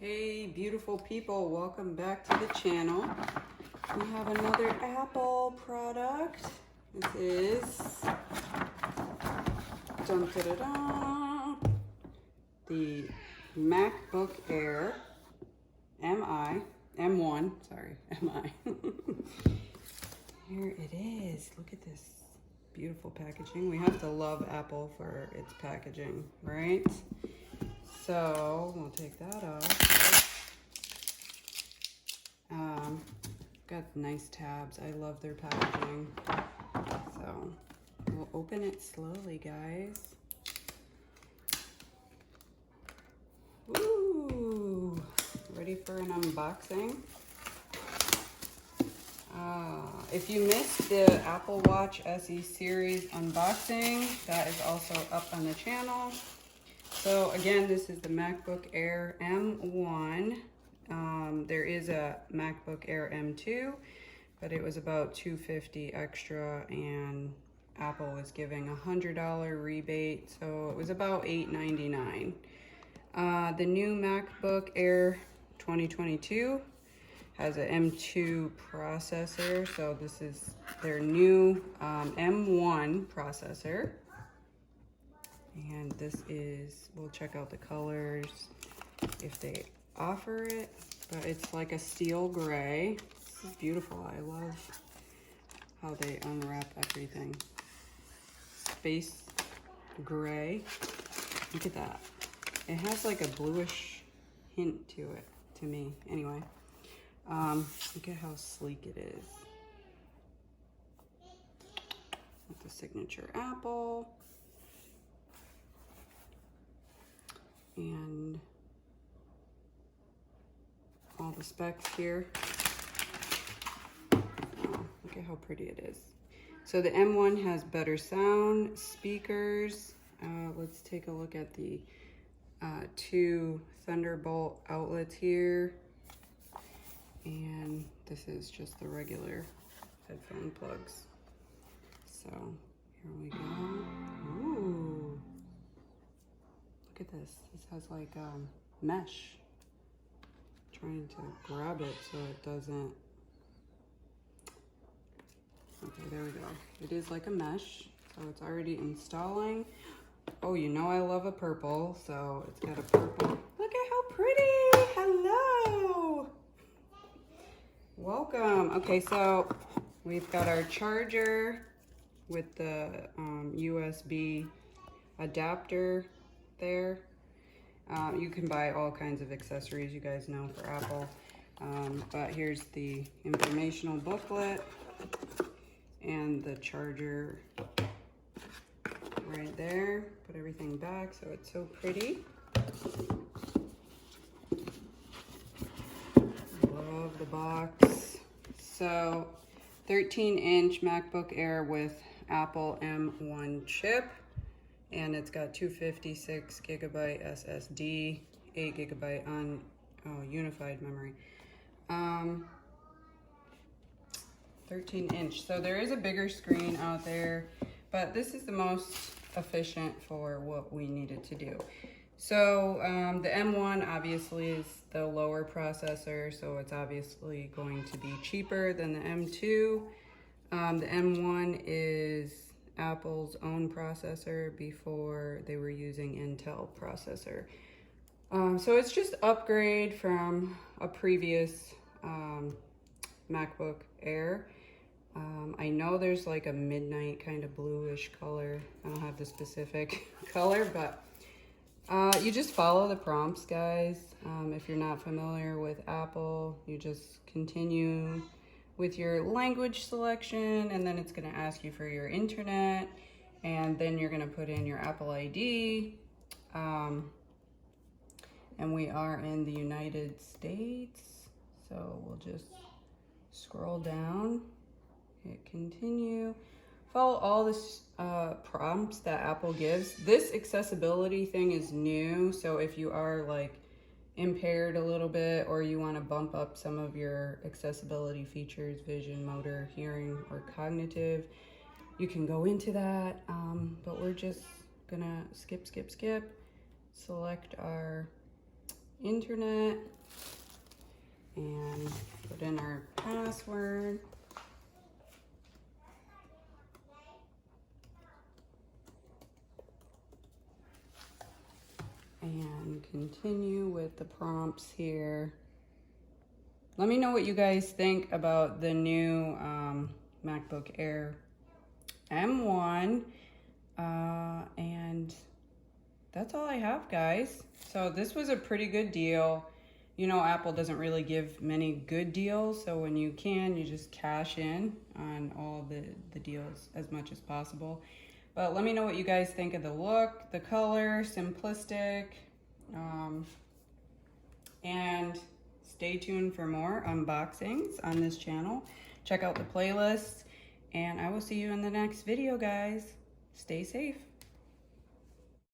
Hey beautiful people, welcome back to the channel. We have another Apple product. This is dun, da, da, da, the MacBook Air M1, sorry, MI. Here it is. Look at this beautiful packaging. We have to love Apple for its packaging, right? So we'll take that off. Got nice tabs. I love their packaging. So we'll open it slowly, guys. Ooh, ready for an unboxing? If you missed the Apple Watch SE series unboxing, that is also up on the channel. So again, this is the MacBook Air M1. There is a MacBook Air M2, but it was about $250 extra, and Apple was giving a $100 rebate, so it was about $899. The new MacBook Air 2022 has an M2 processor, so this is their new M1 processor. And this is, we'll check out the colors if they offer it, but it's like a steel gray. This is beautiful. I love how they unwrap everything. Space gray. Look at that. It has like a bluish hint to it, to me. Anyway, look at how sleek it is. With the signature Apple. And all the specs here. Oh, look at how pretty it is. So the M1 has better sound, speakers. Let's take a look at the two Thunderbolt outlets here. And this is just the regular headphone plugs. So here we go. Ooh. Look at this. This has like mesh. Trying to grab it so it doesn't. Okay, there we go. It is like a mesh, so it's already installing. Oh, you know I love a purple, so it's got a purple. Look at how pretty! Hello! Welcome. Okay, so we've got our charger with the USB adapter there. You can buy all kinds of accessories, you guys know, for Apple. But here's the informational booklet and the charger right there. Put everything back so it's so pretty. Love the box. So 13-inch MacBook Air with Apple M1 chip. And it's got 256 gigabyte SSD, 8 gigabyte on unified memory. 13-inch. So there is a bigger screen out there, but this is the most efficient for what we needed to do. So the M1 obviously is the lower processor, so it's obviously going to be cheaper than the M2. The M1 is Apple's own processor before they were using Intel processor. So it's just upgrade from a previous MacBook Air. I know there's like a midnight kind of bluish color. I don't have the specific color, but you just follow the prompts, guys. If you're not familiar with Apple, you just continue with your language selection, and then it's going to ask you for your internet, and then you're going to put in your Apple ID. And we are in the United States, so we'll just scroll down, hit continue, follow all the prompts that Apple gives. This accessibility thing is new, so if you are like impaired a little bit, or you want to bump up some of your accessibility features, vision, motor, hearing, or cognitive, you can go into that. But we're just gonna skip, select our internet and put in our password. And continue with the prompts here. Let me know what you guys think about the new MacBook Air M1. And that's all I have, guys. So this was a pretty good deal. You know, Apple doesn't really give many good deals, so when you can, you just cash in on all the deals as much as possible. But let me know what you guys think of the look, the color, simplistic, and stay tuned for more unboxings on this channel. Check out the playlists, and I will see you in the next video, guys. Stay safe.